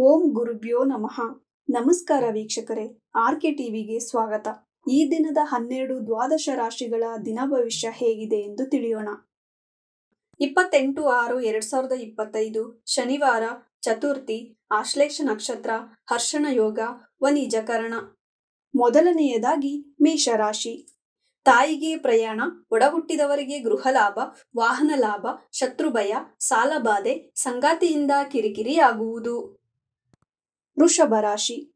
ಓಂ ಗುರುಭ್ಯೋ ನಮಃ. ನಮಸ್ಕಾರ ವೀಕ್ಷಕರೇ, ಆರ್ಕೆ ಟಿವಿಗೆ ಸ್ವಾಗತ. ಈ ದಿನದ 12 ದ್ವಾದಶ ರಾಶಿಗಳ ದಿನ ಭವಿಷ್ಯ ಹೇಗಿದೆ ಎಂದು ತಿಳಿಯೋಣ. 28/6/2025 ಶನಿವಾರ, ಚತುರ್ಥಿ, ಆಶ್ಲೇಷ ನಕ್ಷತ್ರ, ಹರ್ಷಣ ಯೋಗ, ವನಿಜಕರಣ. ಮೊದಲನೆಯದಾಗಿ ಮೇಷರಾಶಿ. ತಾಯಿಗೆ ಪ್ರಯಾಣ, ಒಡಹುಟ್ಟಿದವರಿಗೆ ಗೃಹ ಲಾಭ, ವಾಹನ ಲಾಭ, ಶತ್ರುಭಯ, ಸಾಲಬಾಧೆ, ಸಂಗಾತಿಯಿಂದ ಕಿರಿಕಿರಿಯಾಗುವುದು. ವೃಷಭ ರಾಶಿ.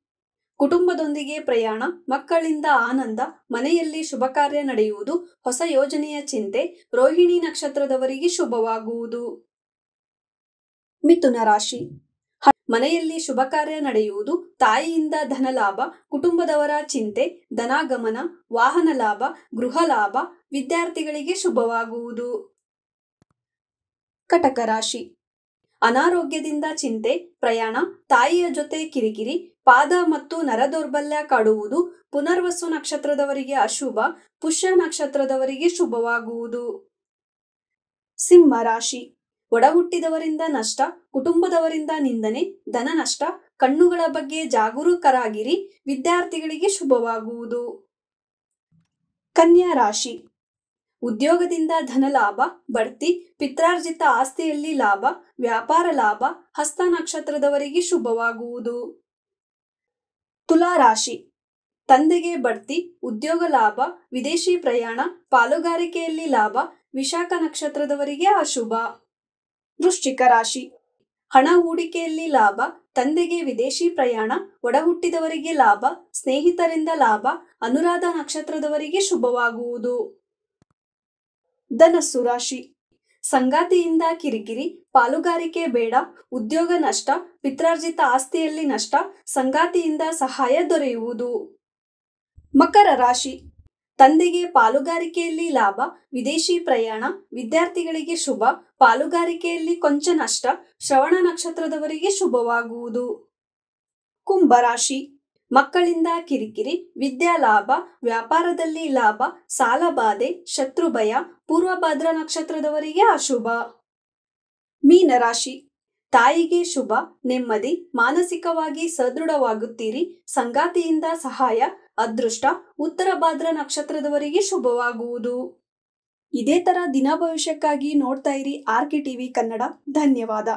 ಕುಟುಂಬದೊಂದಿಗೆ ಪ್ರಯಾಣ, ಮಕ್ಕಳಿಂದ ಆನಂದ, ಮನೆಯಲ್ಲಿ ಶುಭ ಕಾರ್ಯ ನಡೆಯುವುದು, ಹೊಸ ಯೋಜನೆಯ ಚಿಂತೆ, ರೋಹಿಣಿ ನಕ್ಷತ್ರದವರಿಗೆ ಶುಭವಾಗುವುದು. ಮಿಥುನ ರಾಶಿ. ಮನೆಯಲ್ಲಿ ಶುಭ ಕಾರ್ಯ ನಡೆಯುವುದು, ತಾಯಿಯಿಂದ ಧನಲಾಭ, ಕುಟುಂಬದವರ ಚಿಂತೆ, ಧನಾಗಮನ, ವಾಹನ ಲಾಭ, ಗೃಹ ಲಾಭ, ವಿದ್ಯಾರ್ಥಿಗಳಿಗೆ ಶುಭವಾಗುವುದು. ಕಟಕ ರಾಶಿ. ಅನಾರೋಗ್ಯದಿಂದ ಚಿಂತೆ, ಪ್ರಯಾಣ, ತಾಯಿಯ ಜೊತೆ ಕಿರಿಕಿರಿ, ಪಾದ ಮತ್ತು ನರ ದೌರ್ಬಲ್ಯ ಕಾಡುವುದು, ಪುನರ್ವಸು ನಕ್ಷತ್ರದವರಿಗೆ ಅಶುಭ, ಪುಷ್ಯ ನಕ್ಷತ್ರದವರಿಗೆ ಶುಭವಾಗುವುದು. ಸಿಂಹ ರಾಶಿ. ಒಡಹುಟ್ಟಿದವರಿಂದ ನಷ್ಟ, ಕುಟುಂಬದವರಿಂದ ನಿಂದನೆ, ಧನ ನಷ್ಟ, ಕಣ್ಣುಗಳ ಬಗ್ಗೆ ಜಾಗರೂಕರಾಗಿರಿ, ವಿದ್ಯಾರ್ಥಿಗಳಿಗೆ ಶುಭವಾಗುವುದು. ಕನ್ಯಾ ರಾಶಿ. ಉದ್ಯೋಗದಿಂದ ಧನಲಾಭ, ಬಡ್ತಿ, ಪಿತ್ರಾರ್ಜಿತ ಆಸ್ತಿಯಲ್ಲಿ ಲಾಭ, ವ್ಯಾಪಾರ ಲಾಭ, ಹಸ್ತ ನಕ್ಷತ್ರದವರಿಗೆ ಶುಭವಾಗುವುದು. ತುಲಾ ರಾಶಿ. ತಂದೆಗೆ ಬಡ್ತಿ, ಉದ್ಯೋಗ ಲಾಭ, ವಿದೇಶಿ ಪ್ರಯಾಣ, ಪಾಲುಗಾರಿಕೆಯಲ್ಲಿ ಲಾಭ, ವಿಶಾಖ ನಕ್ಷತ್ರದವರಿಗೆ ಅಶುಭ. ವೃಶ್ಚಿಕ ರಾಶಿ. ಹಣ ಹೂಡಿಕೆಯಲ್ಲಿ ಲಾಭ, ತಂದೆಗೆ ವಿದೇಶಿ ಪ್ರಯಾಣ, ಒಡಹುಟ್ಟಿದವರಿಗೆ ಲಾಭ, ಸ್ನೇಹಿತರಿಂದ ಲಾಭ, ಅನುರಾಧ ನಕ್ಷತ್ರದವರಿಗೆ ಶುಭವಾಗುವುದು. ಧನಸ್ಸು ರಾಶಿ. ಸಂಗಾತಿಯಿಂದ ಕಿರಿಕಿರಿ, ಪಾಲುಗಾರಿಕೆ ಬೇಡ, ಉದ್ಯೋಗ ನಷ್ಟ, ಪಿತ್ರಾರ್ಜಿತ ಆಸ್ತಿಯಲ್ಲಿ ನಷ್ಟ, ಸಂಗಾತಿಯಿಂದ ಸಹಾಯ ದೊರೆಯುವುದು. ಮಕರ ರಾಶಿ. ತಂದೆಗೆ ಪಾಲುಗಾರಿಕೆಯಲ್ಲಿ ಲಾಭ, ವಿದೇಶಿ ಪ್ರಯಾಣ, ವಿದ್ಯಾರ್ಥಿಗಳಿಗೆ ಶುಭ, ಪಾಲುಗಾರಿಕೆಯಲ್ಲಿ ಕೊಂಚ ನಷ್ಟ, ಶ್ರವಣ ನಕ್ಷತ್ರದವರಿಗೆ ಶುಭವಾಗುವುದು. ಕುಂಭರಾಶಿ. ಮಕ್ಕಳಿಂದ ಕಿರಿಕಿರಿ, ವಿದ್ಯಾ ಲಾಭ, ವ್ಯಾಪಾರದಲ್ಲಿ ಲಾಭ, ಸಾಲಬಾಧೆ, ಶತ್ರುಭಯ, ಪೂರ್ವಭದ್ರ ನಕ್ಷತ್ರದವರಿಗೆ ಅಶುಭ. ಮೀನರಾಶಿ. ತಾಯಿಗೆ ಶುಭ, ನೆಮ್ಮದಿ, ಮಾನಸಿಕವಾಗಿ ಸದೃಢವಾಗುತ್ತೀರಿ, ಸಂಗಾತಿಯಿಂದ ಸಹಾಯ, ಅದೃಷ್ಟ, ಉತ್ತರ ಭಾದ್ರ ನಕ್ಷತ್ರದವರಿಗೆ ಶುಭವಾಗುವುದು. ಇದೇ ತರ ದಿನ ಭವಿಷ್ಯಕ್ಕಾಗಿ ನೋಡ್ತಾ ಇರಿ ಆರ್ಕೆ ಟಿವಿ ಕನ್ನಡ. ಧನ್ಯವಾದ.